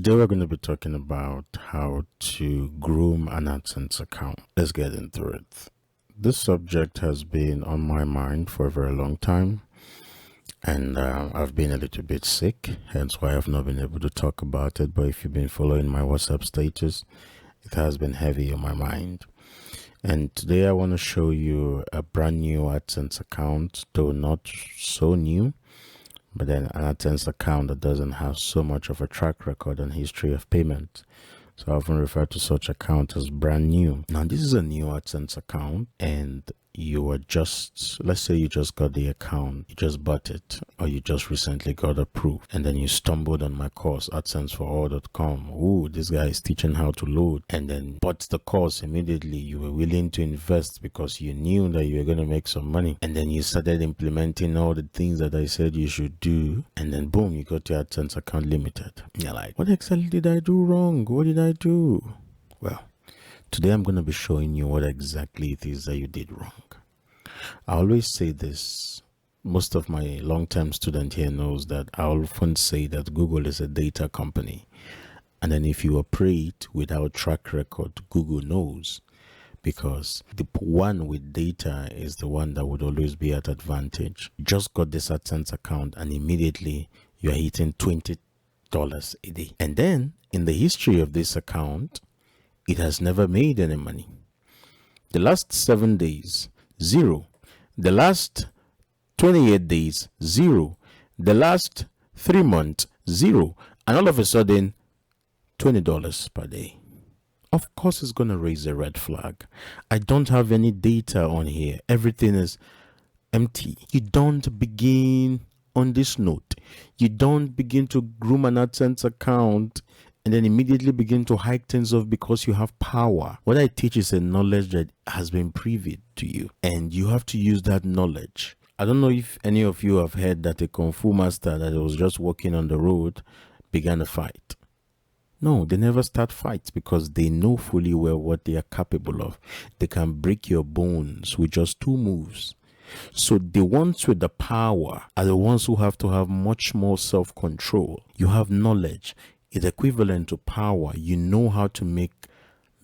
Today we're going to be talking about how to groom an AdSense account. Let's get into it. This subject has been on my mind for a very long time, and I've been a little bit sick, hence why I've not been able to talk about it. But if you've been following my WhatsApp status, it has been heavy on my mind. And today I want to show you a brand new AdSense account, though not so new, but then an AdSense account that doesn't have so much of a track record and history of payment. So I often refer to such account as brand new. Now this is a new AdSense account, and you are just, let's say you just got the account, you just bought it, or you just recently got approved, and then you stumbled on my course, AdSenseForAll.com. Ooh, this guy is teaching how to load, and then bought the course immediately. You were willing to invest because you knew that you were going to make some money, and then you started implementing all the things that I said you should do, and then boom, you got your AdSense account limited. You're like, what exactly did I do wrong? What did I do? Well, today I'm going to be showing you what exactly it is that you did wrong. I always say this. Most of my long-term student here knows that I often say that Google is a data company. And then if you operate without track record, Google knows, because the one with data is the one that would always be at advantage. You just got this AdSense account and immediately you are hitting $20 a day. And then in the history of this account, it has never made any money. The last 7 days, zero. The last 28 days, zero. The last 3 months, zero. And all of a sudden, $20 per day. Of course, it's going to raise a red flag. I don't have any data on here. Everything is empty. You don't begin on this note. You don't begin to groom an AdSense account and then immediately begin to hike things off because you have power. What I teach is a knowledge that has been privy to you, and you have to use that knowledge. I don't know if any of you have heard that a Kung Fu master that was just walking on the road began a fight. No, they never start fights because they know fully well what they are capable of. They can break your bones with just 2 moves. So the ones with the power are the ones who have to have much more self-control. You have knowledge. It's equivalent to power. You know how to make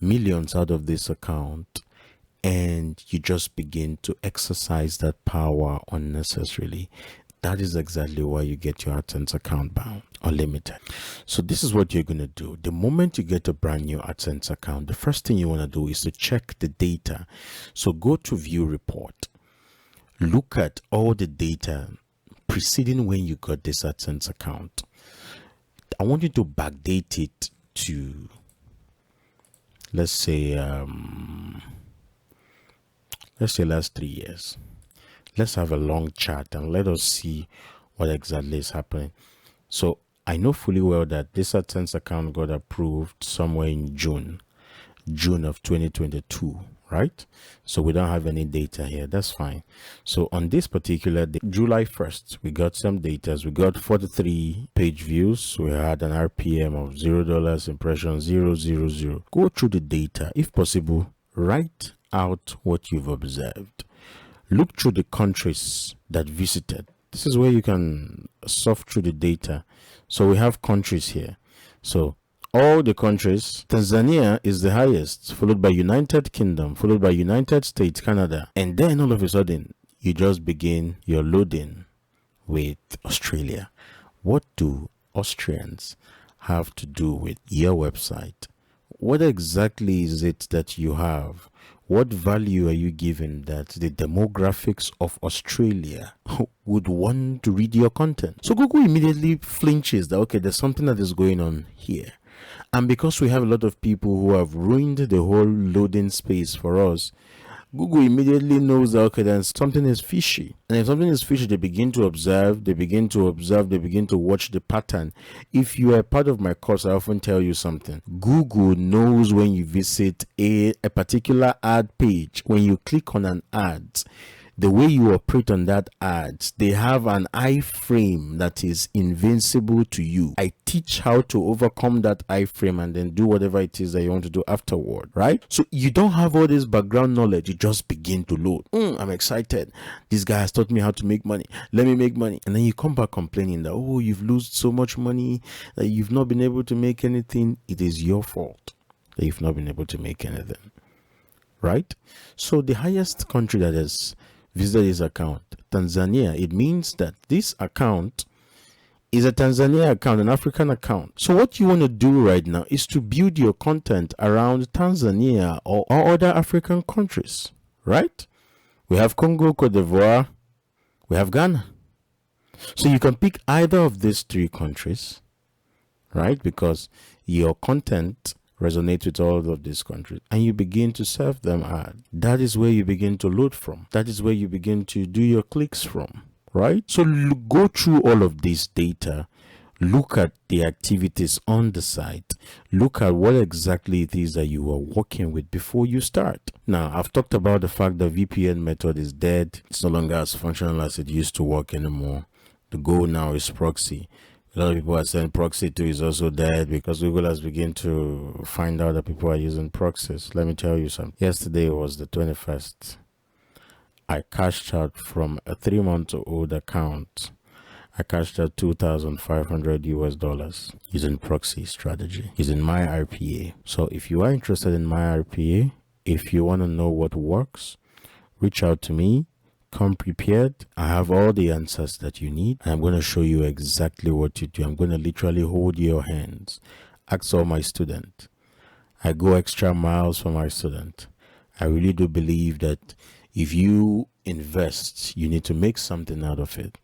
millions out of this account, and you just begin to exercise that power unnecessarily. That is exactly why you get your AdSense account bound or limited. So this is what you're going to do. The moment you get a brand new AdSense account, the first thing you want to do is to check the data. So go to view report. Look at all the data preceding when you got this AdSense account. I want you to backdate it to, let's say last 3 years. Let's have a long chart and let us see what exactly is happening. So I know fully well that this AdSense account got approved somewhere in June of 2022, right? So we don't have any data here. That's fine. So on this particular day, July 1st, we got some data. We got 43 page views. We had an RPM of $0, impression 000. Go through the data. If possible, write out what you've observed. Look through the countries that visited. This is where you can surf through the data. So we have countries here. So all the countries, Tanzania is the highest, followed by United Kingdom, followed by United States, Canada. And then all of a sudden, you just begin your loading with Australia. What do Austrians have to do with your website? What exactly is it that you have? What value are you giving that the demographics of Australia would want to read your content? So Google immediately flinches that, okay, there's something that is going on here. And because we have a lot of people who have ruined the whole loading space for us, Google immediately knows that, okay, then something is fishy. And if something is fishy, they begin to observe, they begin to watch the pattern. If you are part of my course, I often tell you something. Google knows when you visit a particular ad page, when you click on an ad, the way you operate on that ads, they have an iframe that is invincible to you. I teach how to overcome that iframe and then do whatever it is that you want to do afterward, right? So you don't have all this background knowledge. You just begin to load. I'm excited. This guy has taught me how to make money. Let me make money. And then you come back complaining that, oh, you've lost so much money, that you've not been able to make anything. It is your fault that you've not been able to make anything, right? So the highest country that has visited this account, Tanzania, it means that this account is a Tanzania account, an African account. So what you want to do right now is to build your content around Tanzania or other African countries, right? We have Congo, Cote d'Ivoire, we have Ghana. So you can pick either of these three countries, right? Because your content resonates with all of these countries, and you begin to serve them ad. That is where you begin to load from. That is where you begin to do your clicks from, right? So go through all of this data, look at the activities on the site, look at what exactly it is that you are working with before you start. Now, I've talked about the fact that VPN method is dead. It's no longer as functional as it used to work anymore. The goal now is proxy. A lot of people are saying proxy 2 is also dead because Google has begun to find out that people are using proxies. Let me tell you something. Yesterday was the 21st. I cashed out from a 3-month-old account. I cashed out $2,500 using proxy strategy, using my RPA. So if you are interested in my RPA, if you want to know what works, reach out to me. Come prepared. I have all the answers that you need. I'm going to show you exactly what to do. I'm going to literally hold your hands. Ask all my students. I go extra miles for my student. I really do believe that if you invest, you need to make something out of it.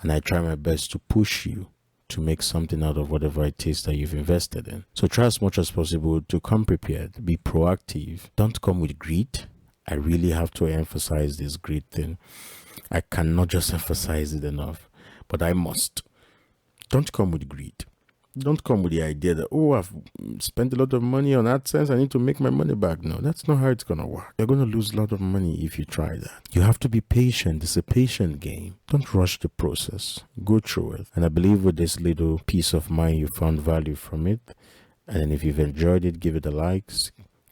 And I try my best to push you to make something out of whatever it is that you've invested in. So try as much as possible to come prepared. Be proactive. Don't come with greed. I really have to emphasize this greed thing. I cannot just emphasize it enough, but I must. Don't come with greed. Don't come with the idea that, oh, I've spent a lot of money on AdSense, I need to make my money back. No, that's not how it's going to work. You're going to lose a lot of money if you try that. You have to be patient. It's a patient game. Don't rush the process. Go through it. And I believe with this little piece of mind, you found value from it. And if you've enjoyed it, give it a like.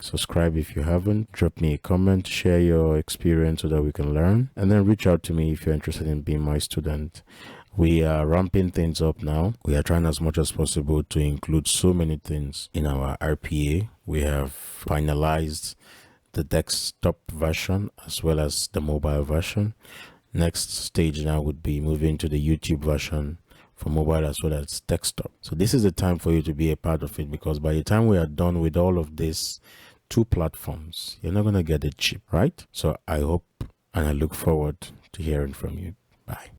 Subscribe if you haven't. Drop me a comment, share your experience so that we can learn, and then reach out to me if you're interested in being my student. We are ramping things up now. We are trying as much as possible to include so many things in our RPA. We have finalized the desktop version as well as the mobile version. Next stage now would be moving to the YouTube version for mobile as well as desktop. So this is the time for you to be a part of it, because by the time we are done with all of this, 2 platforms, you're not going to get it cheap, right? So I hope and I look forward to hearing from you. Bye.